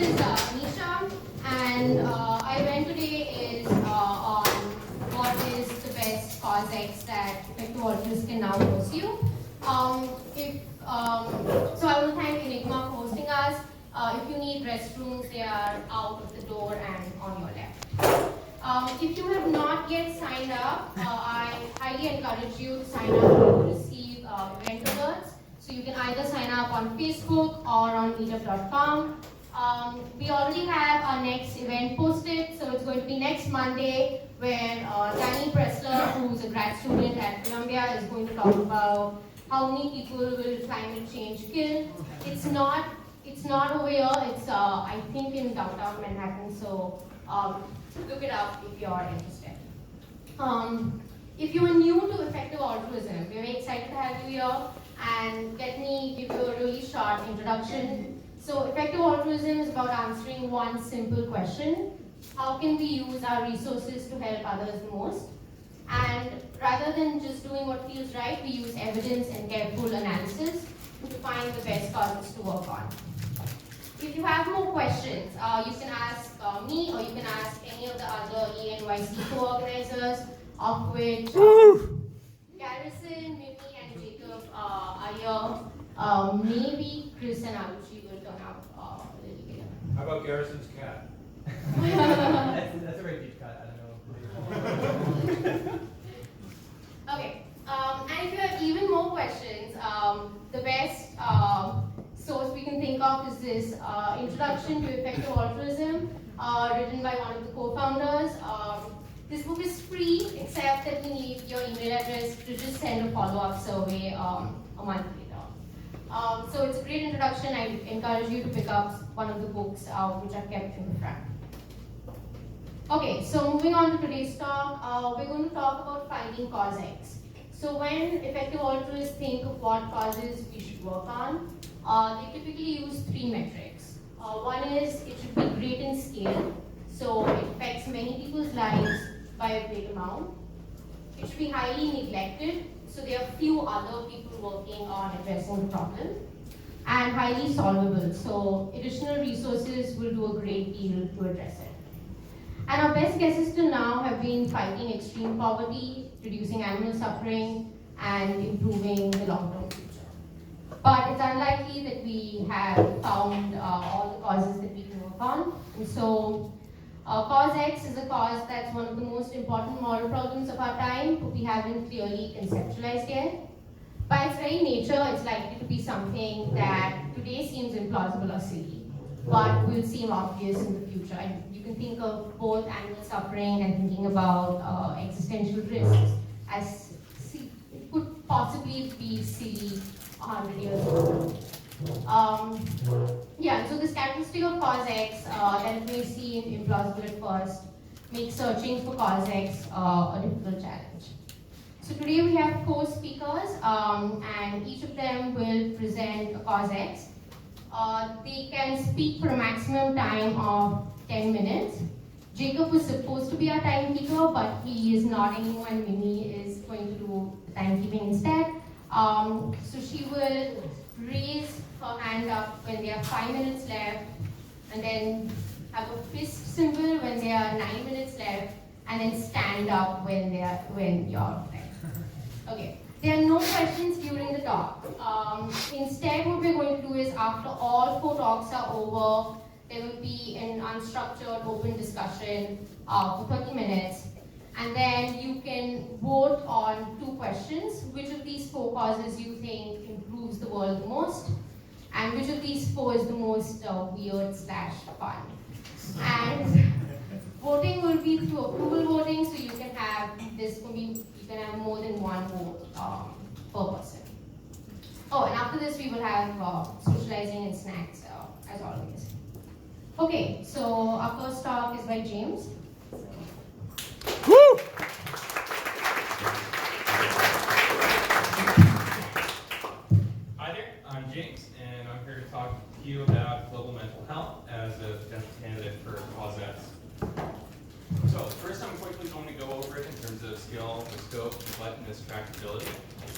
is Nisha, and our event today is on what is the best cause X that effective altruists can now pursue. So I will thank Enigma for hosting us. If you need restrooms, they are out of the door and on your left. If you have not yet signed up, I highly encourage you to sign up to receive event alerts. So you can either sign up on Facebook or on meetup.com. We already have our next event posted, so it's going to be next Monday, where Danny Pressler, who's a grad student at Columbia, is going to talk about how many people will climate change kill. It's not over here. It's I think in downtown Manhattan. So look it up if you're interested. If you are new to effective altruism, we're very excited to have you here. And let me give you a really short introduction. So effective altruism is about answering one simple question: how can we use our resources to help others the most? And rather than just doing what feels right, we use evidence and careful analysis to find the best causes to work on. If you have more questions, you can ask me, or you can ask any of the other ENYC co-organizers, of which Garrison, Mimi, and Jacob are here. Maybe Chris and Aruchi will turn out a little later. How about Garrison's cat? That's a very deep cut. I don't know. Okay, and if you have even more questions, the best source we can think of is this Introduction to Effective Altruism, written by one of the co-founders. This book is free, except that we need your email address to just send a follow-up survey a month later. So it's a great introduction. I encourage you to pick up one of the books which are kept in the front. Okay, so moving on to today's talk, we're going to talk about finding cause X. So when effective altruists think of what causes we should work on, they typically use three metrics. One is it should be great in scale, so it affects many people's lives by a great amount. It should be highly neglected, so there are few other people working on addressing the problem. And highly solvable, so additional resources will do a great deal to address it. And our best guesses till now have been fighting extreme poverty, reducing animal suffering, and improving the long-term future. But it's unlikely that we have found all the causes that we can work on. And so cause X is a cause that's one of the most important moral problems of our time, but we haven't clearly conceptualized yet. By its very nature, it's likely to be something that today seems implausible or silly, but will seem obvious in the future. And you can think of both animal suffering and thinking about existential risks as it could possibly be silly 100 years ago. So this characteristic of cause X that may seem implausible at first makes searching for cause X a difficult challenge. So today we have 4 speakers, and each of them will present a cause X. They can speak for a maximum time of 10 minutes. Jacob was supposed to be our timekeeper, but he is not anymore, and Mimi is going to do the timekeeping instead. So she will raise her hand up when there are 5 minutes left, and then have a fist symbol when there are 9 minutes left, and then stand up when you're left. Okay. There are no questions during the talk. Instead, what we're going to do is, after all 4 talks are over, there will be an unstructured open discussion for 30 minutes. And then you can vote on 2 questions. Which of these 4 causes you think improves the world the most? And which of these 4 is the most weird/fun? And voting will be through approval voting, so you can have more than 1 vote per person. Oh, and after this we will have socializing and snacks as always. Okay, so our first talk is by James. Woo! Hi there, I'm James, and I'm here to talk to you about global mental health as a potential candidate for cause X. So first I'm quickly going to go over it in terms of skill, scope, neglectedness, tractability.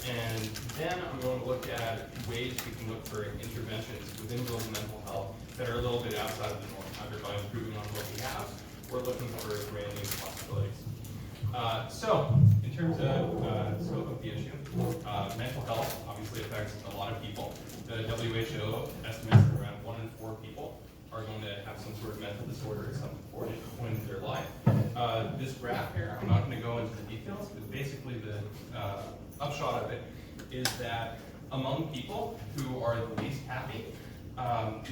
And then I'm going to look at ways we can look for interventions within global mental health that are a little bit outside of the norm, either by improving on what we have or looking for brand new possibilities. So, in terms of scope of the issue, mental health obviously affects a lot of people. The WHO estimates that around 1 in 4 people are going to have some sort of mental disorder at some point in their life. This graph here, I'm not going to go into the details, but basically the upshot of it is that among people who are the least happy,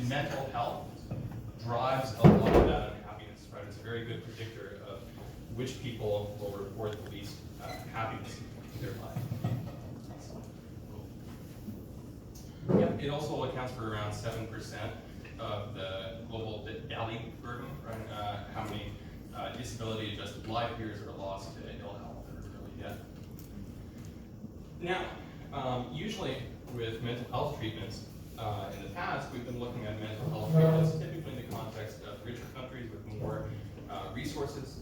mental health drives a lot of that unhappiness, right? It's a very good predictor of which people will report the least happiness in their life. Yep, it also accounts for around 7% of the global DALI burden, right? How many disability-adjusted life years are lost to ill health or early death. Now, usually with mental health treatments, in the past, we've been looking at mental health treatments typically in the context of richer countries with more resources.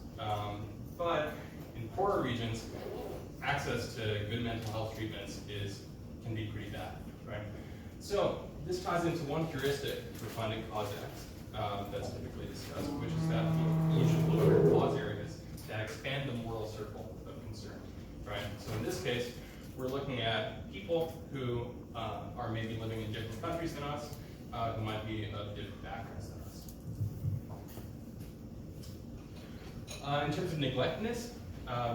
But in poorer regions, access to good mental health treatments can be pretty bad, right? So this ties into one heuristic for finding cause X that's typically discussed, which is that you should look for cause areas that expand the moral circle of concern, right? So in this case, we're looking at people who are maybe living in different countries than us, who might be of different backgrounds than us. In terms of neglectedness,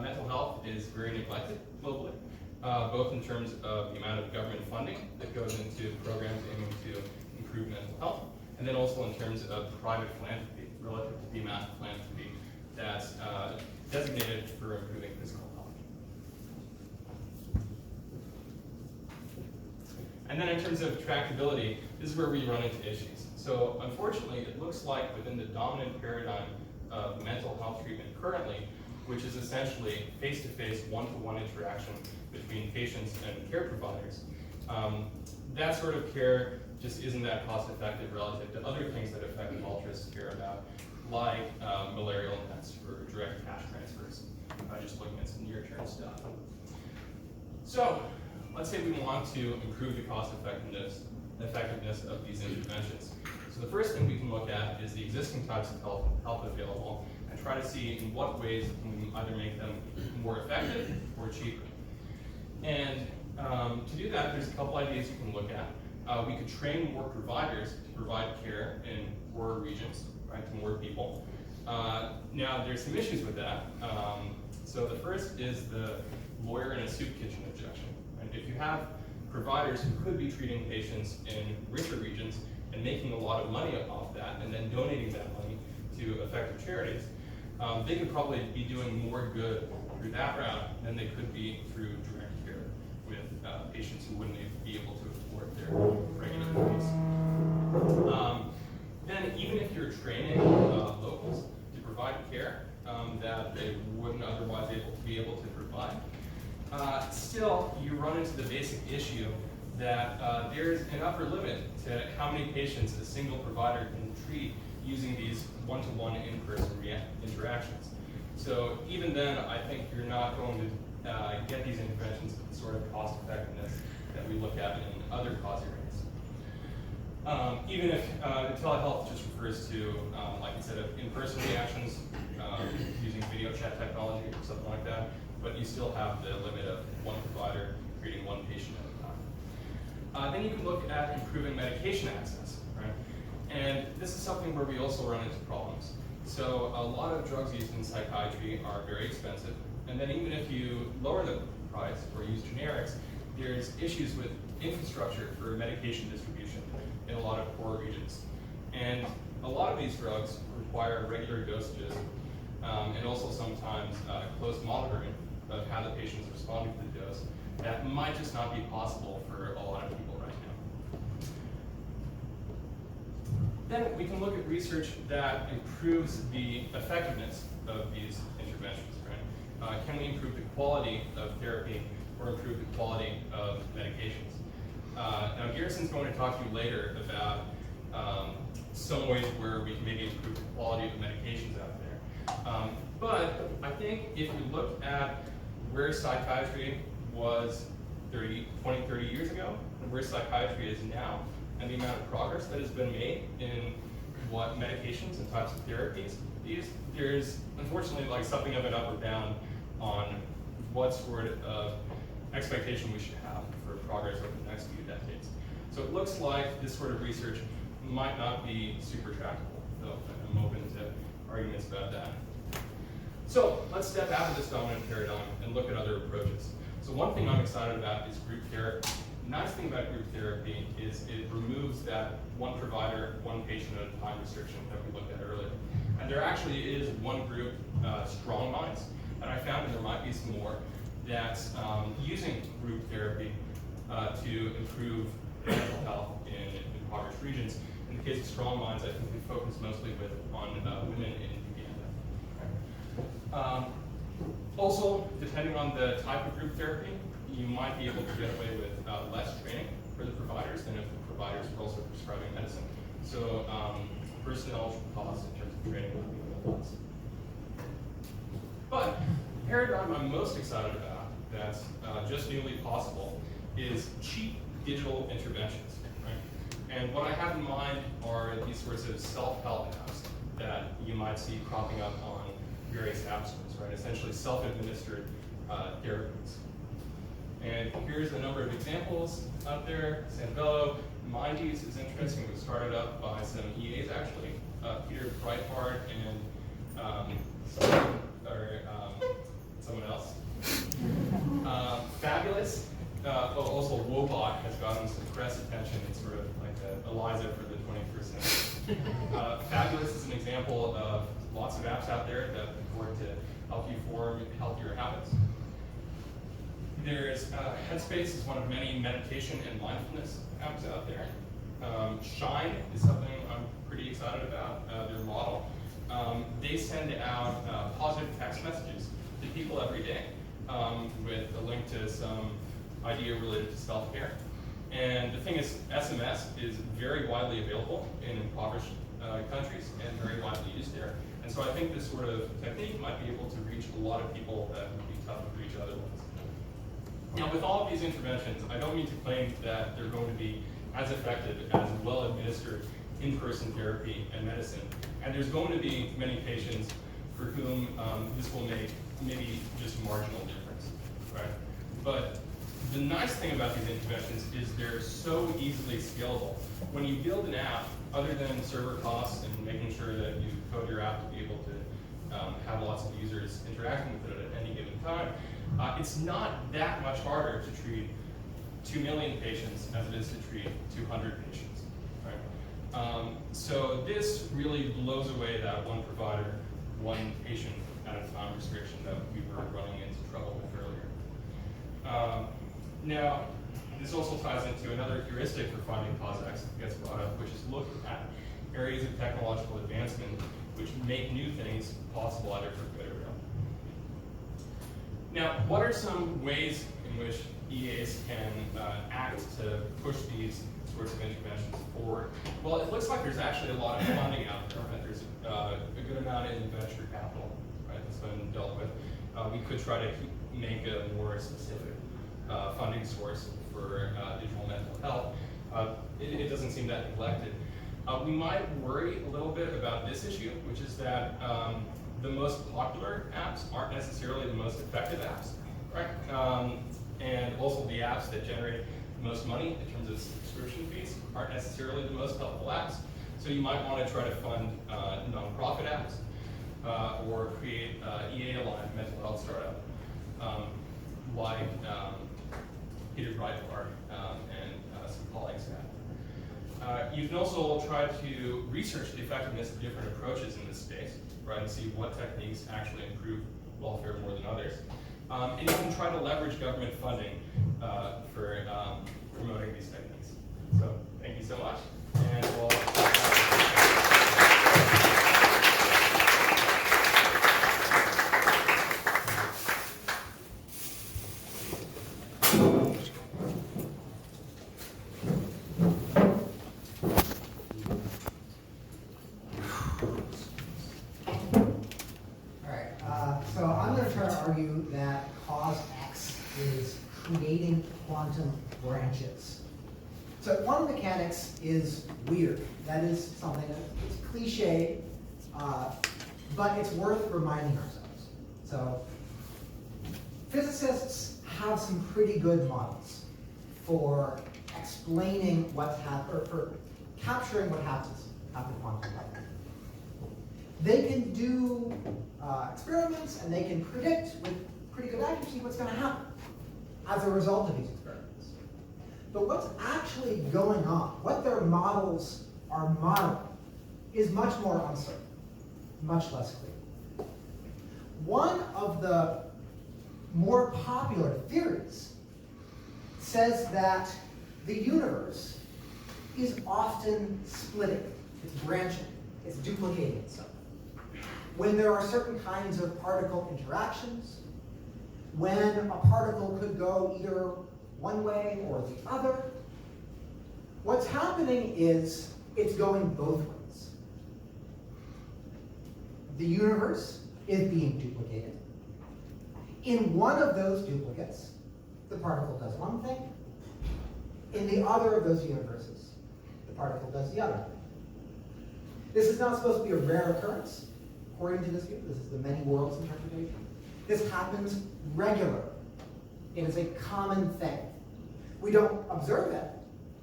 mental health is very neglected globally, both in terms of the amount of government funding that goes into programs aiming to improve mental health, and then also in terms of private philanthropy, relative to the amount of philanthropy that's designated for improving physical health. And then in terms of tractability, this is where we run into issues. So unfortunately, it looks like within the dominant paradigm of mental health treatment currently, which is essentially face-to-face, one-to-one interaction between patients and care providers, that sort of care just isn't that cost-effective relative to other things that affect altruists care about, like malarial nets or direct cash transfers, just looking at some near-term stuff. So, let's say we want to improve the cost-effectiveness of these interventions. So the first thing we can look at is the existing types of help available and try to see in what ways can we either make them more effective or cheaper. And to do that, there's a couple ideas you can look at. We could train more providers to provide care in poorer regions, right, to more people. Now, there's some issues with that. So the first is the lawyer in a soup kitchen objection. Right? If you have providers who could be treating patients in richer regions and making a lot of money off that, and then donating that money to effective charities, they could probably be doing more good through that route than they could be through direct care with patients who wouldn't be able to afford their regular fees. Then even if you're training locals to provide care that they wouldn't otherwise be able to provide, still you run into the basic issue that there's an upper limit to how many patients a single provider can treat using these one-to-one in-person interactions. So even then, I think you're not going to get these interventions with the sort of cost effectiveness that we look at in other cause areas. Even if telehealth just refers to, like instead of in-person reactions, using video chat technology or something like that, but you still have the limit of one provider treating one patient at a time. Then you can look at improving medication access, right? And this is something where we also run into problems. So a lot of drugs used in psychiatry are very expensive, and then even if you lower the price or use generics, there's issues with infrastructure for medication distribution in a lot of poor regions. And a lot of these drugs require regular dosages and also sometimes close monitoring of how the patient's responding to the dose. That might just not be possible for a lot of people right now. Then we can look at research that improves the effectiveness of these interventions, right? Can we improve the quality of therapy or improve the quality of medications? Now, Garrison's going to talk to you later about some ways where we can maybe improve the quality of the medications out there. But I think if we look at where psychiatry was 20, 30 years ago, and where psychiatry is now, and the amount of progress that has been made in what medications and types of therapies use, there's unfortunately like something of an up or down on what sort of expectation we should have for progress over the next few decades. So it looks like this sort of research might not be super tractable, though I'm open to arguments about that. So let's step out of this dominant paradigm and look at other approaches. So one thing I'm excited about is group therapy. The nice thing about group therapy is it removes that one provider, one patient at a time restriction that we looked at earlier. And there actually is one group, Strong Minds, and I found that there might be some more that's using group therapy to improve mental health in impoverished regions. In the case of Strong Minds, I think we focus mostly on women in Uganda. Also, depending on the type of group therapy, you might be able to get away with less training for the providers than if the providers were also prescribing medicine. So personnel costs in terms of training would be a little less. But the paradigm I'm most excited about that's just newly possible is cheap digital interventions. Right? And what I have in mind are these sorts of self-help apps that you might see cropping up on various app stores, right? Essentially self-administered therapies. And here's a number of examples out there. Sanbello, Mindies is interesting. It was started up by some EAs actually, Peter Breitbart and someone else. Fabulous. Also, Wobot has gotten some press attention. It's sort of like the Eliza for the 21st century. Fabulous is an example of lots of apps out there that purport to help you form healthier habits. There's Headspace is one of many meditation and mindfulness apps out there. Shine is something I'm pretty excited about, their model. They send out positive text messages to people every day with a link to some idea related to self-care. And the thing is, SMS is very widely available in impoverished countries and very widely used there. And so I think this sort of technique might be able to reach a lot of people that would be tough to reach otherwise. Now, with all of these interventions, I don't mean to claim that they're going to be as effective as well-administered in-person therapy and medicine. And there's going to be many patients for whom this will make maybe just marginal difference, right? But the nice thing about these interventions is they're so easily scalable. When you build an app, other than server costs and making sure that you code your app to be able to have lots of users interacting with it at any given time, it's not that much harder to treat 2 million patients as it is to treat 200 patients. Right? So this really blows away that one provider, one patient at a time restriction that we were running into trouble with earlier. Now, this also ties into another heuristic for finding cause X that gets brought up, which is looking at areas of technological advancement which make new things possible either for good or ill. Now, what are some ways in which EAs can act to push these sorts of interventions forward? Well, it looks like there's actually a lot of funding out there. Right? There's a good amount in venture capital, right, that's been dealt with. We could try to make a more specific funding source for digital mental health. It doesn't seem that neglected. We might worry a little bit about this issue, which is that the most popular apps aren't necessarily the most effective apps, right? And also the apps that generate the most money in terms of subscription fees aren't necessarily the most helpful apps. So you might want to try to fund nonprofit apps or create EA-aligned mental health startup like Peter Breitbart and some colleagues have. You can also try to research the effectiveness of different approaches in this space, right, and see what techniques actually improve welfare more than others. And you can try to leverage government funding for promoting these techniques. So thank you so much, and we'll So I'm going to try to argue that cause creating quantum branches. So quantum mechanics is weird. That is something that's cliche, but it's worth reminding ourselves. So physicists have some pretty good models for explaining what's happened, or for capturing what happens at the quantum level. They can do experiments, and they can predict with pretty good accuracy what's going to happen as a result of these experiments. But what's actually going on, what their models are modeling, is much more uncertain, much less clear. One of the more popular theories says that the universe is often splitting, it's branching, it's duplicating itself. When there are certain kinds of particle interactions, when a particle could go either one way or the other, what's happening is it's going both ways. The universe is being duplicated. In one of those duplicates, the particle does one thing. In the other of those universes, the particle does the other thing. This is not supposed to be a rare occurrence, according to this view. This is the many worlds interpretation. This happens regularly. It is a common thing. We don't observe it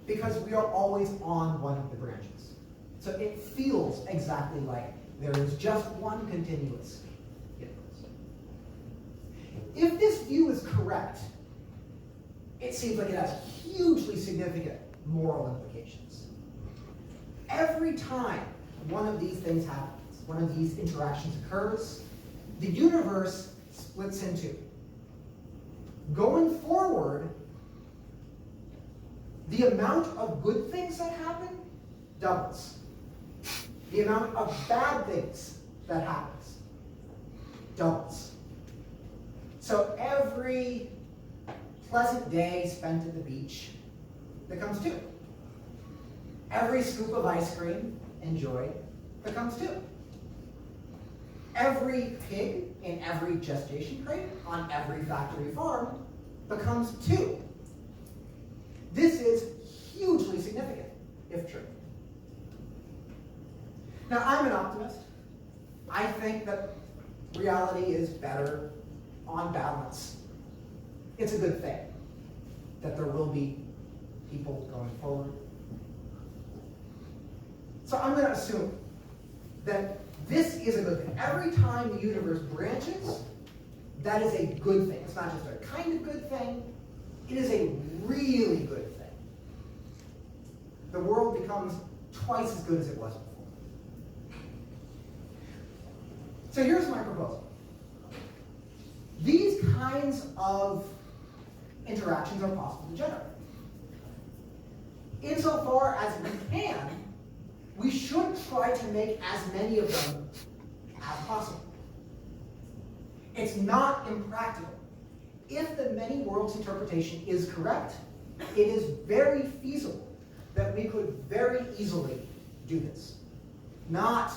because we are always on one of the branches. So it feels exactly like there is just one continuous universe. If this view is correct, it seems like it has hugely significant moral implications. Every time one of these things happens, one of these interactions occurs, the universe splits in two. Going forward, the amount of good things that happen doubles. The amount of bad things that happens doubles. So every pleasant day spent at the beach becomes two. Every scoop of ice cream enjoyed becomes two. Every pig in every gestation crate on every factory farm becomes two. This is hugely significant, if true. Now, I'm an optimist. I think that reality is better on balance. It's a good thing that there will be people going forward. So I'm going to assume that this is a good thing. Every time the universe branches, that is a good thing. It's not just a kind of good thing. It is a really good thing. The world becomes twice as good as it was before. So here's my proposal. These kinds of interactions are possible to generate. Insofar as we can, we should try to make as many of them as possible. It's not impractical. If the many worlds interpretation is correct, it is very feasible that we could very easily do this. Not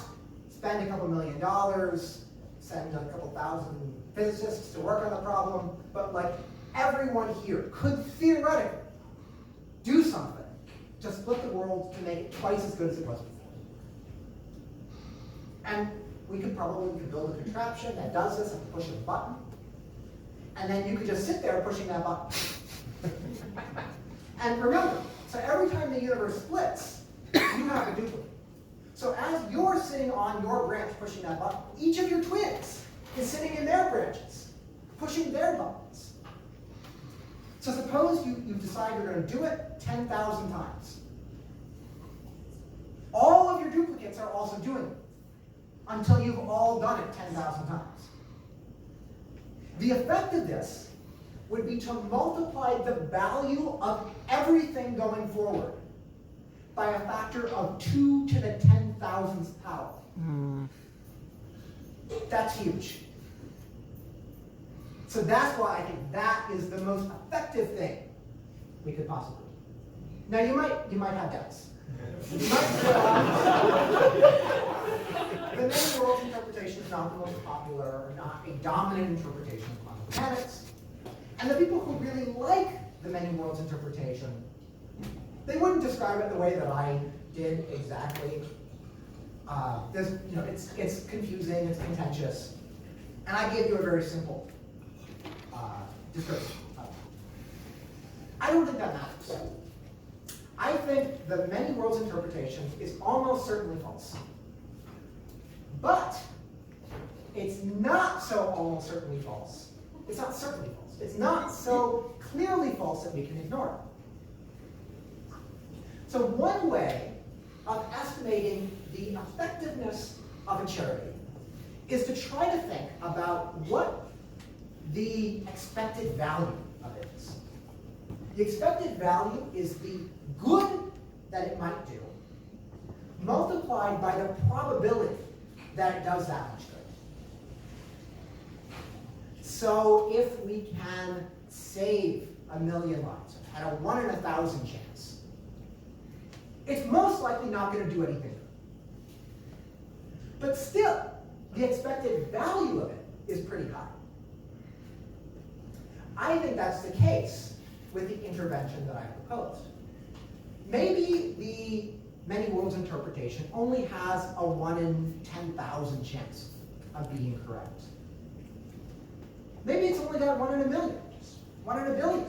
spend a couple $1 million, send a couple thousand physicists to work on the problem, but like everyone here could theoretically do something to split the world to make it twice as good as it was before. And we could build a contraption that does this and push a button, and then you could just sit there pushing that button. And remember, so every time the universe splits, you have a duplicate. So as you're sitting on your branch pushing that button, each of your twins is sitting in their branches, pushing their buttons. So suppose you decide you're going to do it 10,000 times. All of your duplicates are also doing it until you've all done it 10,000 times. The effect of this would be to multiply the value of everything going forward by a factor of 2 to the 10,000th power. That's huge. So that's why I think that is the most effective thing we could possibly do. Now you might have doubts. You might say, the many worlds interpretation is not the most popular or not a dominant interpretation of quantum mechanics. And the people who really like the many worlds interpretation, they wouldn't describe it the way that I did exactly. It's confusing, it's contentious. And I gave you a very simple description of it. I don't think that matters. I think the many worlds interpretation is almost certainly false. But it's not so almost certainly false. It's not certainly false. It's not so clearly false that we can ignore it. So one way of estimating the effectiveness of a charity is to try to think about what the expected value of it is. The expected value is the good that it might do, multiplied by the probability that it does that much good. So if we can save 1 million lives at a 1 in 1,000 chance, it's most likely not going to do anything good. But still, the expected value of it is pretty high. I think that's the case with the intervention that I proposed. Maybe the many worlds interpretation only has a 1 in 10,000 chance of being correct. Maybe it's only got 1 in a million, 1 in a billion.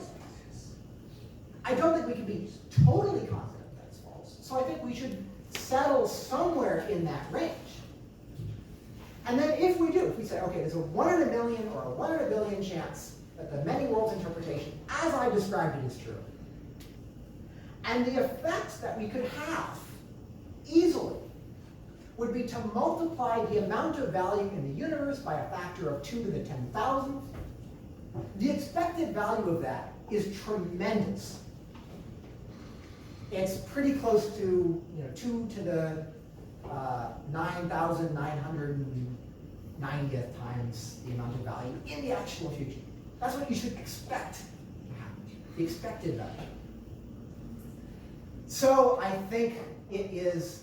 I don't think we can be totally confident that it's false. So I think we should settle somewhere in that range. And then if we do, if we say, okay, there's a 1 in a million or a 1 in a billion chance that the many worlds interpretation, as I described it, is true. And the effects that we could have easily would be to multiply the amount of value in the universe by a factor of 2 to the 10,000th. The expected value of that is tremendous. It's pretty close to 2 to the 9,990th times the amount of value in the actual future. That's what you should expect to happen, the expected value. So I think it is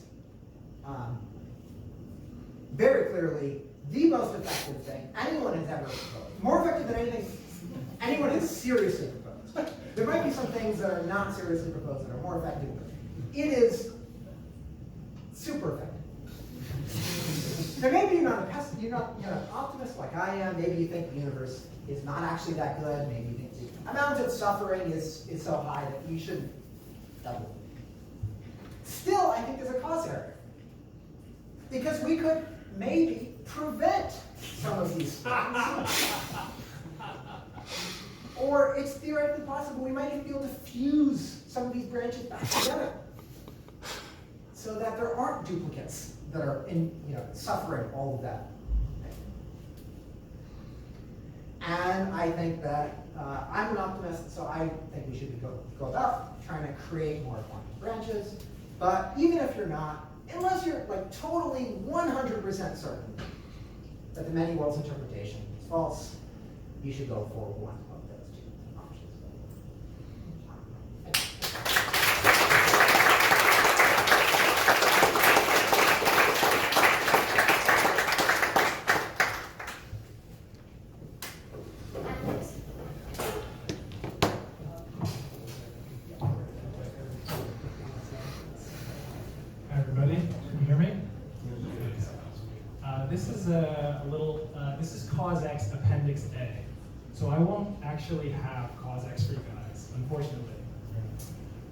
very clearly the most effective thing anyone has ever proposed. More effective than anything anyone has seriously proposed. There might be some things that are not seriously proposed that are more effective. It is super effective. So maybe you're not an optimist like I am. Maybe you think the universe is not actually that good. Maybe you think the amount of suffering is so high that you shouldn't double it. Still, I think there's a cause area. Because we could maybe prevent some of these things. Or it's theoretically possible we might even be able to fuse some of these branches back together so that there aren't duplicates that are suffering all of that. And I think that I'm an optimist, so I think we should go about trying to create more quantum branches. But even if you're not, unless you're totally 100% certain that the many worlds interpretation is false, you should go for one of those two options. Hi everybody, can you hear me? This is Cause X Appendix A. So I won't actually have Cause X for you guys, unfortunately.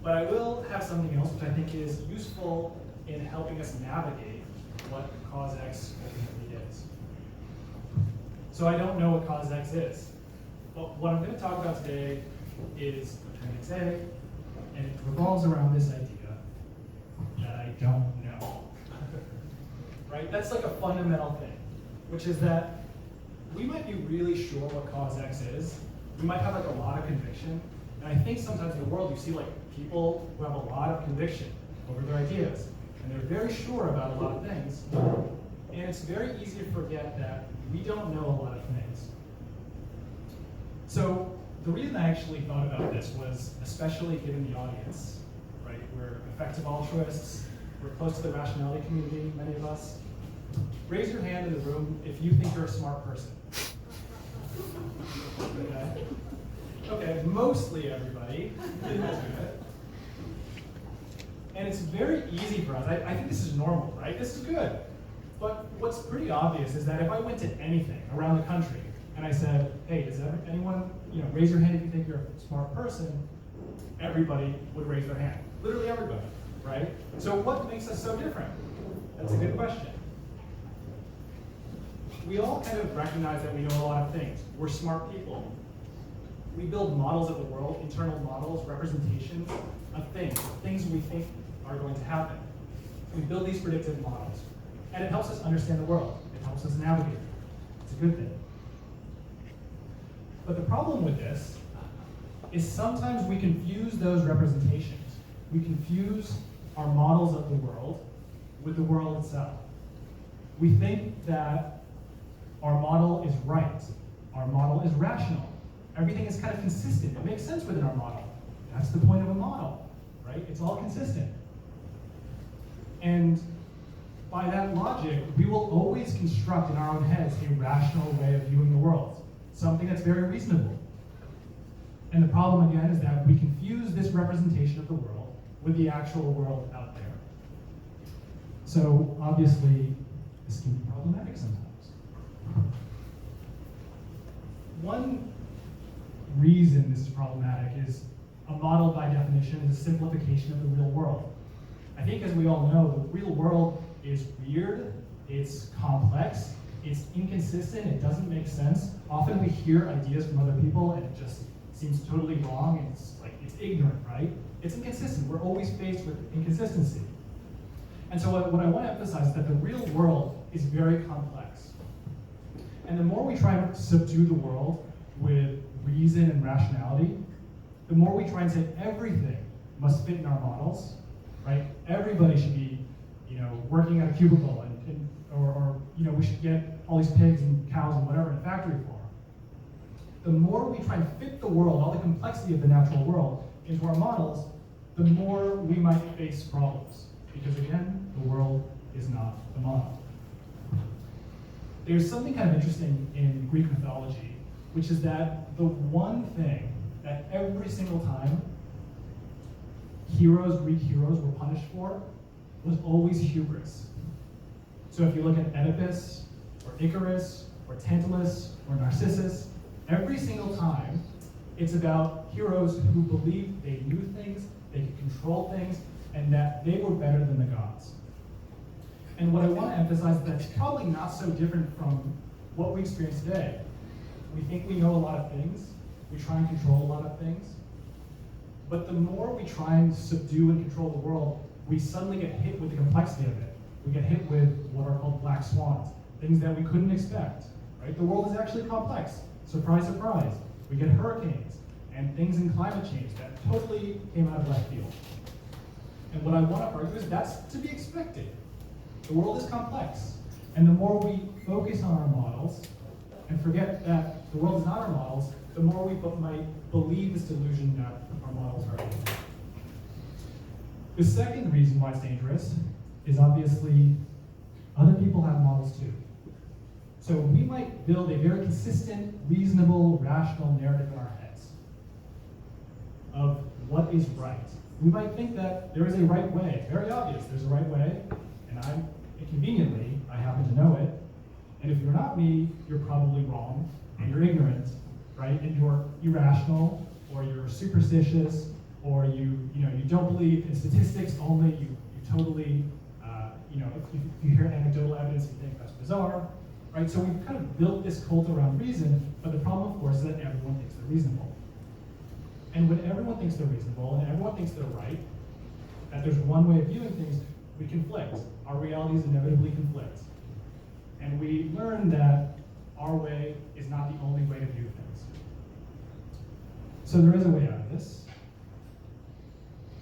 But I will have something else which I think is useful in helping us navigate what Cause X ultimately is. So I don't know what Cause X is. But what I'm going to talk about today is Appendix A, and it revolves around this idea that I don't know. Right? That's like a fundamental thing, which is that we might be really sure what Cause X is. We might have a lot of conviction. And I think sometimes in the world you see people who have a lot of conviction over their ideas. And they're very sure about a lot of things. And it's very easy to forget that we don't know a lot of things. So the reason I actually thought about this was, especially given the audience, right? We're effective altruists. We're close to the rationality community, many of us. Raise your hand in the room if you think you're a smart person. Okay? Okay, mostly everybody didn't do it. And it's very easy for us. I think this is normal, right? This is good. But what's pretty obvious is that if I went to anything around the country and I said, hey, does anyone, raise your hand if you think you're a smart person, everybody would raise their hand. Literally everybody, right? So what makes us so different? That's a good question. We all kind of recognize that we know a lot of things. We're smart people. We build models of the world, internal models, representations of things we think are going to happen. We build these predictive models. And it helps us understand the world. It helps us navigate. It's a good thing. But the problem with this is sometimes we confuse those representations. We confuse our models of the world with the world itself. We think that our model is right. Our model is rational. Everything is kind of consistent. It makes sense within our model. That's the point of a model, right? It's all consistent. And by that logic, we will always construct in our own heads a rational way of viewing the world, something that's very reasonable. And the problem, again, is that we confuse this representation of the world with the actual world out there. So, obviously, this can be problematic sometimes. One reason this is problematic is a model, by definition, is a simplification of the real world. I think, as we all know, the real world is weird, it's complex, it's inconsistent, it doesn't make sense. Often we hear ideas from other people and it just seems totally wrong, and it's ignorant, right? It's inconsistent. We're always faced with inconsistency. And so what I want to emphasize is that the real world is very complex. And the more we try to subdue the world with reason and rationality, the more we try and say everything must fit in our models, right? Everybody should be, working at a cubicle, or we should get all these pigs and cows and whatever in a factory farm. The more we try and fit the world, all the complexity of the natural world, into our models, the more we might face problems. Because again, the world is not the model. There's something kind of interesting in Greek mythology, which is that the one thing that every single time Greek heroes were punished for was always hubris. So if you look at Oedipus, or Icarus, or Tantalus, or Narcissus, every single time it's about heroes who believed they knew things, they could control things, and that they were better than the gods. And what I want to emphasize is that's probably not so different from what we experience today. We think we know a lot of things, we try and control a lot of things, but the more we try and subdue and control the world, we suddenly get hit with the complexity of it. We get hit with what are called black swans, things that we couldn't expect, right? The world is actually complex. Surprise, surprise. We get hurricanes and things in climate change that totally came out of left field. And what I want to argue is that's to be expected. The world is complex. And the more we focus on our models and forget that the world is not our models, the more we might believe this delusion that our models are. The second reason why it's dangerous is obviously other people have models too. So we might build a very consistent, reasonable, rational narrative in our heads of what is right. We might think that there is a right way. It's very obvious there's a right way, and conveniently, I happen to know it. And if you're not me, you're probably wrong, and you're ignorant, right? And you're irrational, or you're superstitious, or you don't believe in statistics only. You totally, if you hear anecdotal evidence, you think that's bizarre, right? So we've kind of built this cult around reason, but the problem, of course, is that everyone thinks they're reasonable. And when everyone thinks they're reasonable and everyone thinks they're right, that there's one way of viewing things, we conflict. Our realities inevitably conflict. And we learn that our way is not the only way to view things. So there is a way out of this.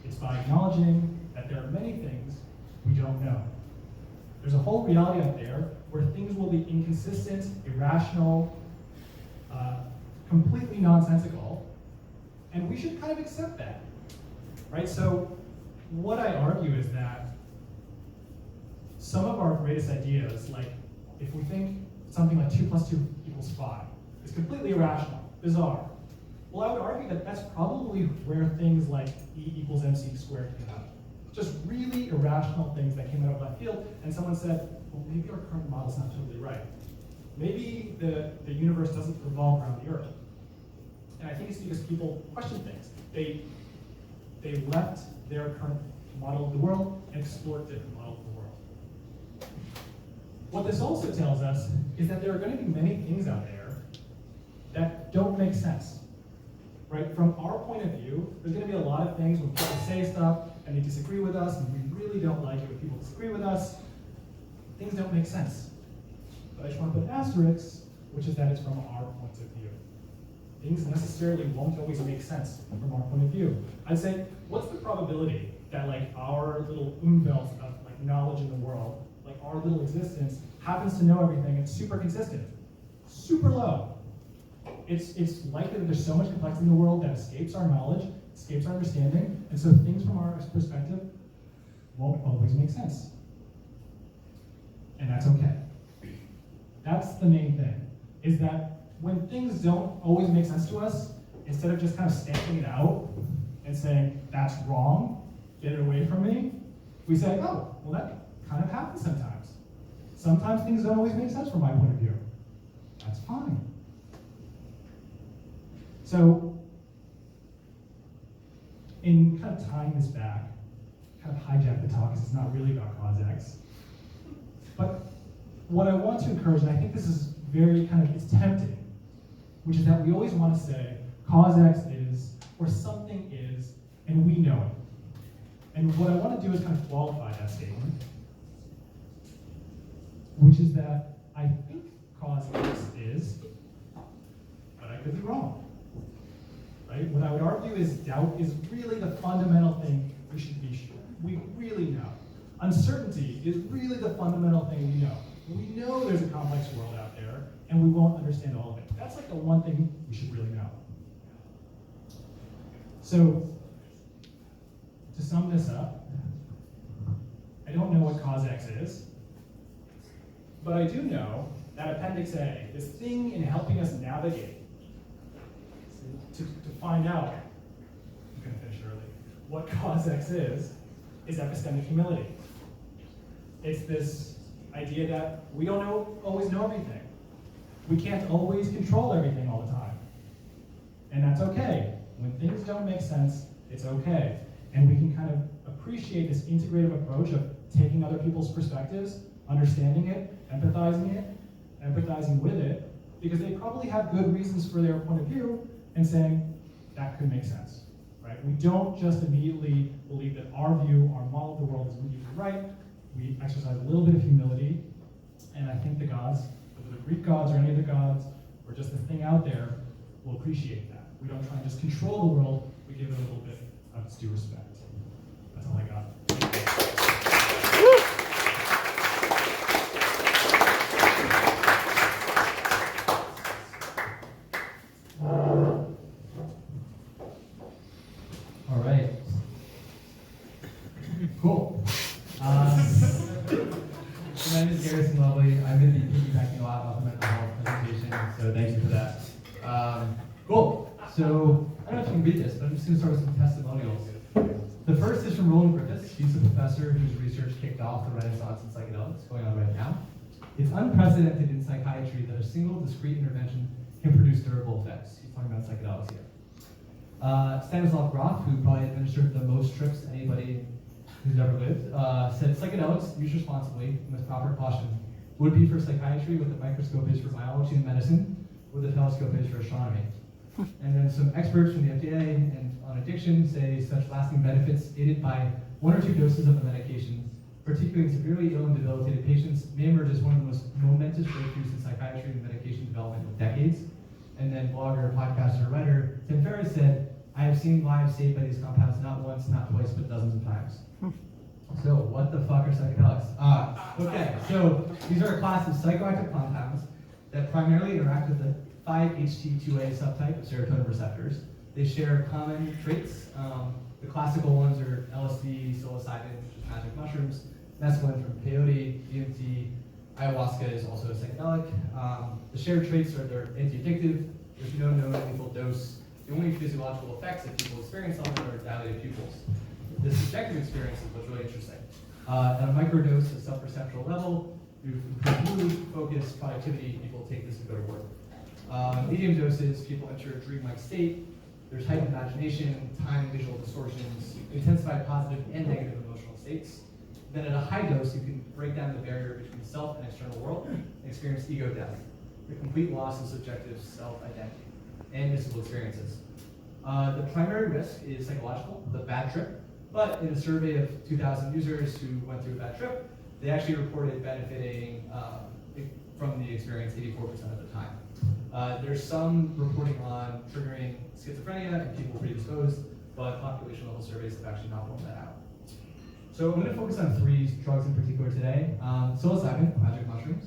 It's by acknowledging that there are many things we don't know. There's a whole reality out there where things will be inconsistent, irrational, completely nonsensical, and we should kind of accept that, right? So what I argue is that some of our greatest ideas, like if we think something like 2 + 2 = 5, is completely irrational, bizarre. Well, I would argue that that's probably where things like E equals MC squared came out. Just really irrational things that came out of left field, and someone said, well, maybe our current model's not totally right. Maybe the universe doesn't revolve around the Earth. And I think it's because people question things. They left their current model of the world and explored different models of the world. What this also tells us is that there are going to be many things out there that don't make sense. Right? From our point of view, there's going to be a lot of things when people say stuff and they disagree with us, and we really don't like it when people disagree with us. Things don't make sense. But I just want to put asterisks, which is that it's from our point of view. Things necessarily won't always make sense from our point of view. I'd say, what's the probability that like our little umwelt of like knowledge in the world, like our little existence, happens to know everything and super consistent? Super low. It's likely that there's so much complexity in the world that escapes our knowledge, escapes our understanding, and so things from our perspective won't always make sense. And that's okay. That's the main thing, is that when things don't always make sense to us, instead of just kind of stamping it out and saying, that's wrong, get it away from me, we say, oh, well that kind of happens sometimes. Sometimes things don't always make sense from my point of view. That's fine. So, in kind of tying this back, kind of hijack the talk because it's not really about cause X. But what I want to encourage, and I think this is very kind of, it's tempting, which is that we always want to say, cause X is, or something is, and we know it. And what I want to do is kind of qualify that statement, which is that I think cause X is, but I could be wrong. Right? What I would argue is doubt is really the fundamental thing we should be sure. We really know. Uncertainty is really the fundamental thing we know. We know there's a complex world out there, and we won't understand all of it. That's like the one thing we should really know. So, to sum this up, I don't know what cause X is, but I do know that Appendix A, this thing in helping us navigate, to find out, I'm going to finish early, what cause X is epistemic humility. It's this idea that we don't always know everything. We can't always control everything all the time. And that's okay. When things don't make sense, it's okay. And we can kind of appreciate this integrative approach of taking other people's perspectives, understanding it, empathizing with it, because they probably have good reasons for their point of view, and saying, that could make sense, right? We don't just immediately believe that our view, our model of the world is immediately right. We exercise a little bit of humility, and I think the gods, whether the Greek gods or any other gods, or just the thing out there, will appreciate that. We don't try and just control the world, we give it a little bit of its due respect. That's all I got. All right. Cool. So my name is Garrison Lovely. I'm going to be piggybacking a lot off the mental health presentation, so thank you for that. Cool. So I don't know if you can read this, but I'm just going to start with some testimonials. The first is from Roland Griffiths. He's a professor whose research kicked off the Renaissance in psychedelics going on right now. It's unprecedented in psychiatry that a single discrete intervention can produce durable effects. He's talking about psychedelics here. Stanislav Grof, who probably administered the most trips to anybody who's ever lived, said psychedelics, used responsibly and with proper caution, would be for psychiatry what the microscope is for biology and medicine, what the telescope is for astronomy. And then some experts from the FDA and on addiction say such lasting benefits aided by 1 or 2 doses of the medication, particularly in severely ill and debilitated patients, may emerge as one of the most momentous breakthroughs in psychiatry and medication development in decades. And then blogger, podcaster, writer Tim Ferriss said, I have seen lives saved by these compounds not once, not twice, but dozens of times. So what the fuck are psychedelics? Okay, so these are a class of psychoactive compounds that primarily interact with the 5-HT2A subtype of serotonin receptors. They share common traits. The classical ones are LSD, psilocybin, which is magic mushrooms, mescaline from peyote, DMT, ayahuasca is also a psychedelic. The shared traits are they're anti-addictive, there's no known lethal dose, the only physiological effects that people experience on it are dilated pupils. The subjective experience is what's really interesting. At a microdose, a self-perceptual level, through mood, focus, productivity, people take this to go to work. Medium doses, people enter a dreamlike state. There's heightened imagination, time, visual distortions, intensified positive and negative emotional states. Then at a high dose, you can break down the barrier between self and external world and experience ego death, the complete loss of subjective self-identity, and mystical experiences. The primary risk is psychological, the bad trip, but in a survey of 2,000 users who went through a bad trip, they actually reported benefiting from the experience 84% of the time. There's some reporting on triggering schizophrenia and people predisposed, but population level surveys have actually not blown that out. So I'm going to focus on 3 drugs in particular today. Psilocybin, magic mushrooms.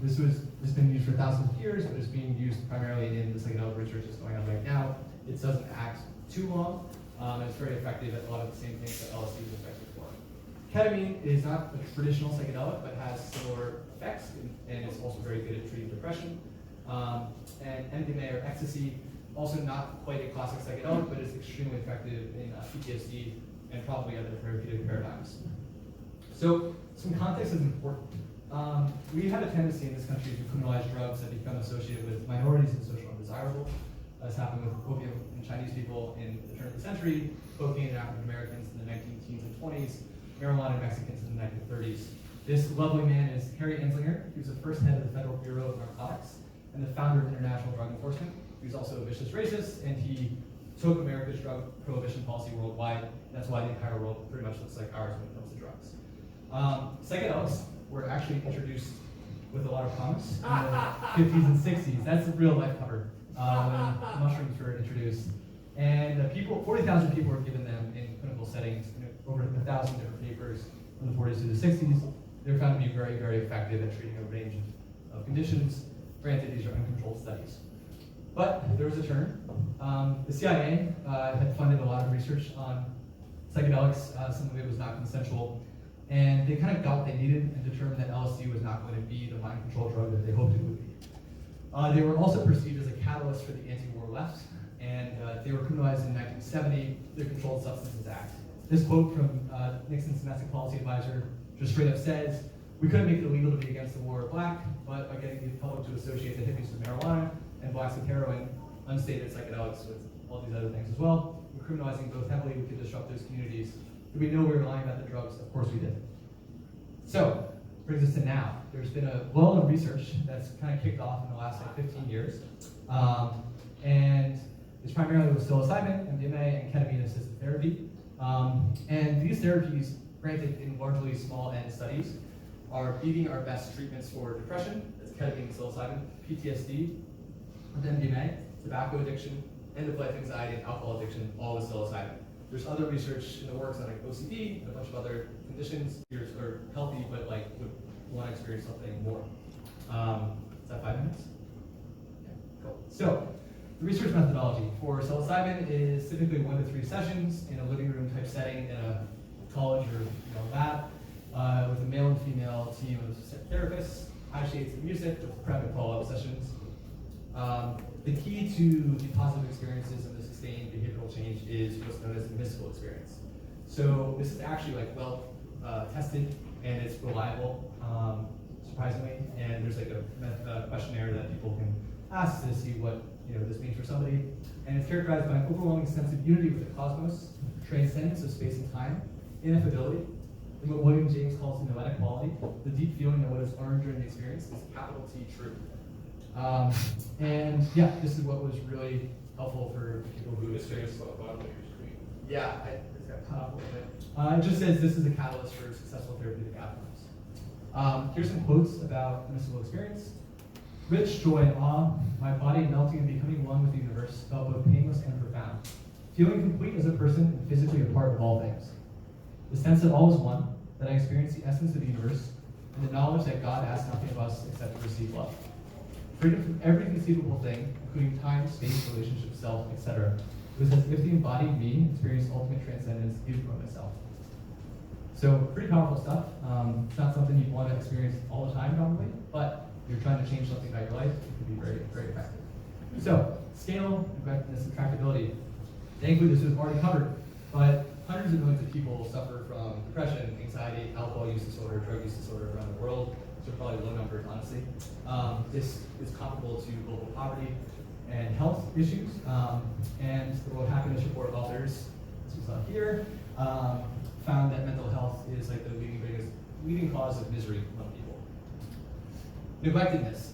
This has been used for thousands of years, but it's being used primarily in the psychedelic research that's going on right now. It doesn't act too long. It's very effective at a lot of the same things that LSD is effective for. Ketamine is not a traditional psychedelic, but has similar effects, and it's also very good at treating depression. And MDMA or ecstasy, also not quite a classic psychedelic, but is extremely effective in PTSD and probably other therapeutic paradigms. So some context is important. We have a tendency in this country to criminalize drugs that become associated with minorities and social undesirables. This happened with opium in Chinese people in the turn of the century, cocaine in African Americans in the 19 teens and 20s, marijuana in Mexicans in the 1930s. This lovely man is Harry Anslinger. He was the first head of the Federal Bureau of Narcotics and the founder of International Drug Enforcement. He was also a vicious racist, and he took America's drug prohibition policy worldwide. That's why the entire world pretty much looks like ours when it comes to drugs. Psychedelics were actually introduced with a lot of promise in the 50s and 60s. That's a real life cover when mushrooms were introduced. And 40,000 people were given them in clinical settings, over 1,000 different papers from the 40s to the 60s. They're found to be very, very effective at treating a range of conditions. Granted, these are uncontrolled studies. But there was a turn. The CIA had funded a lot of research on psychedelics. Some of it was not consensual. And they kind of got what they needed and determined that LSD was not going to be the mind control drug that they hoped it would be. They were also perceived as a catalyst for the anti-war left, and they were criminalized in 1970, the Controlled Substances Act. This quote from Nixon's domestic policy advisor just straight up says, "We couldn't make it illegal to be against the war of black, but by getting the public to associate the hippies with marijuana and blacks with heroin, unstated psychedelics with all these other things as well, we're criminalizing both heavily, we could disrupt those communities. Did we know we were lying about the drugs? Of course we did." So, brings us to now. There's been a well of research that's kind of kicked off in the last 15 years. And it's primarily with psilocybin, MDMA, and ketamine-assisted therapy. And these therapies, granted in largely small N studies, are beating our best treatments for depression, that's ketamine and psilocybin, PTSD, with MDMA, tobacco addiction, end-of-life anxiety, and alcohol addiction, all with psilocybin. There's other research in the works on like OCD and a bunch of other conditions. You're healthy, but like would want to experience something more. Is that 5 minutes? Yeah, cool. So the research methodology for psilocybin is typically 1 to 3 sessions in a living room type setting in a college or lab with a male and female team of therapists, high shades of music with prep and follow-up sessions. The key to the positive experiences and the sustained behavioral change is what's known as the mystical experience. So this is actually like well tested and it's reliable, surprisingly. And there's like a questionnaire that people can ask to see what this means for somebody. And it's characterized by an overwhelming sense of unity with the cosmos, transcendence of space and time, ineffability, and what William James calls the noetic quality, the deep feeling that what is learned during the experience is capital T true. And yeah, this is what was really helpful for people who experience. Yeah, it's got cut off a little bit. It just says this is a catalyst for successful therapeutic outcomes. Here's some quotes about the mystical experience. Rich joy and awe, my body melting and becoming one with the universe, felt both painless and profound. Feeling complete as a person and physically a part of all things. The sense that all is one, that I experience the essence of the universe, and the knowledge that God asks nothing of us except to receive love. Freedom from every conceivable thing, including time, space, relationship, self, etc. It was as if the embodied me experienced ultimate transcendence even from myself. So pretty powerful stuff. It's not something you'd want to experience all the time probably, but if you're trying to change something about your life, it could be very, very effective. So scale, effectiveness, and tractability. Thankfully, this was already covered, but hundreds of millions of people suffer from depression, anxiety, alcohol use disorder, drug use disorder around the world. So probably low numbers, honestly. This is comparable to global poverty and health issues. And the World Happiness Report authors, as we saw here, found that mental health is like the leading cause of misery among people. Neglectedness.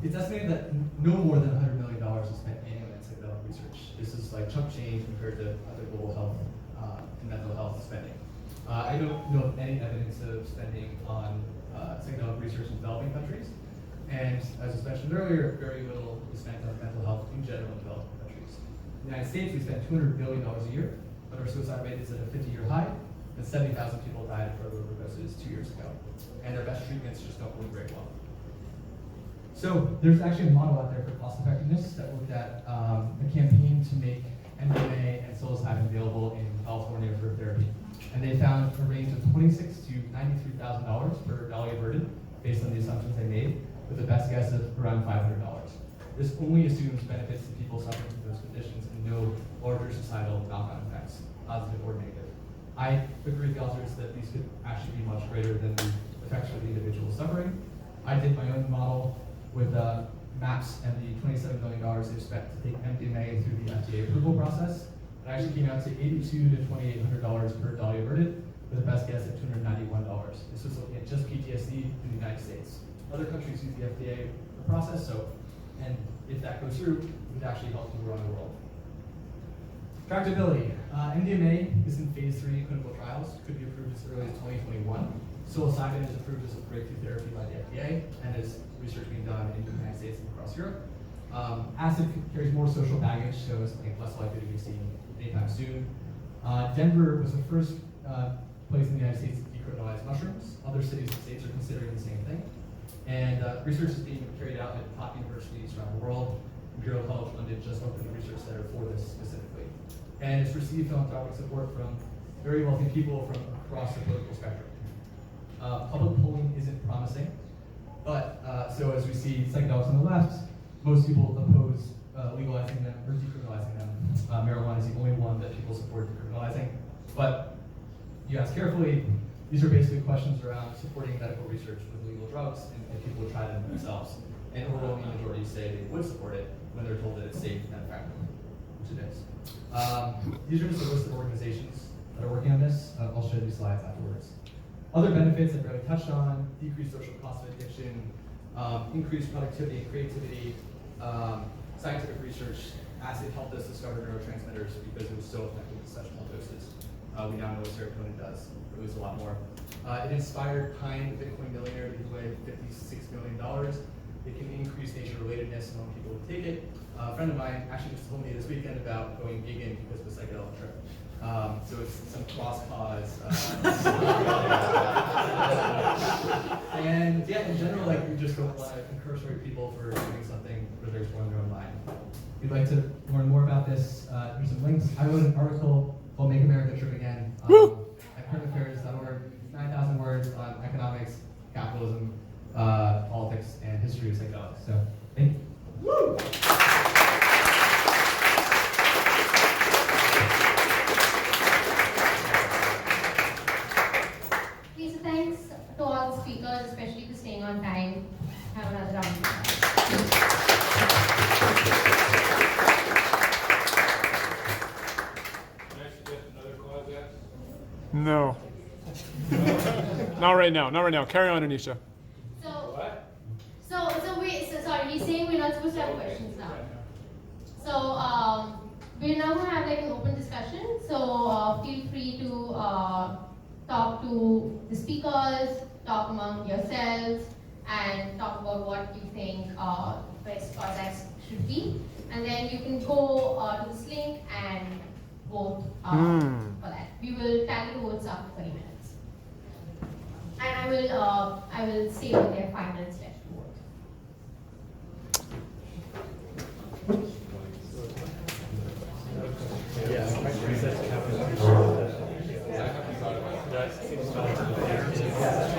It's estimated that no more than $100 million is spent annually on psychedelic research. This is like chump change compared to other global health and mental health spending. I don't know of any evidence of spending on psychedelic research in developing countries. And as was mentioned earlier, very little is spent on mental health in general in developing countries. In the United States, we spend $200 billion a year, but our suicide rate is at a 50-year high, and 70,000 people died of drug overdoses 2 years ago. And their best treatments just don't work very well. So there's actually a model out there for cost effectiveness that looked at a campaign to make MDMA and psilocybin available in California for therapy. And they found a range of $26,000 to $93,000 per dollar averted, based on the assumptions they made, with a best guess of around $500. This only assumes benefits to people suffering from those conditions and no larger societal knock-on effects, positive or negative. I agree with the authors that these could actually be much greater than the effects for the individual suffering. I did my own model with MAPS and the $27 million they've spent to take MDMA through the FDA approval process. It actually came out to $8,200 to $2,800 per dollar averted, with a best guess at $291. This was looking at just PTSD in the United States. Other countries use the FDA process, and if that goes through, it would actually help people around the world. Tractability. MDMA is in phase 3 clinical trials, could be approved as early as 2021. Psilocybin is approved as a breakthrough therapy by the FDA, and is research being done in the United States and across Europe. Acid carries more social baggage, so it's less likely to be seen anytime soon. Denver was the first place in the United States to decriminalize mushrooms. Other cities and states are considering the same thing. And research is being carried out at top universities around the world. Imperial College London just opened a research center for this specifically. And it's received philanthropic support from very wealthy people from across the political spectrum. Public polling isn't promising, but so as we see psychedelics on the left, most people oppose legalizing them or decriminalizing them. Marijuana is the only one that people support decriminalizing. But you ask carefully, these are basically questions around supporting medical research with legal drugs, and people would try them themselves. And overwhelming majorities say they would support it when they're told that it's safe and effective, which it is. These are just a list of organizations that are working on this. I'll show you slides afterwards. Other benefits I've already touched on: decreased social cost of addiction, increased productivity and creativity, scientific research. Acid helped us discover neurotransmitters because it was so effective at such small doses. We now know what serotonin does. It was a lot more. It inspired Pine, the Bitcoin millionaire, to give away $56 million. It can increase nature relatedness among people who take it. A friend of mine actually just told me this weekend about going vegan because of the psychedelic trip. So it's some cross-cause. And yeah, in general, like, we just don't want to encourage people for doing something where they're exploring their own mind. If you'd like to learn more about this, here's some links. I wrote an article called Make America Trip Again at currentaffairs.org. 9,000 words on economics, capitalism, politics, and history of psychedelics. So, thank you. Woo! Lisa, thanks to all the speakers, especially for staying on time. Have another round of applause. No. Not right now. Not right now. Carry on, Anisha. Sorry, he's saying we're not supposed to have questions now. So we're now going to have like an open discussion. So feel free to talk to the speakers, talk among yourselves, and talk about what you think best projects should be. And then you can go to this link and vote for that. We will tally the votes after 20 minutes. And I will say when there are 5 minutes left to vote. Yeah.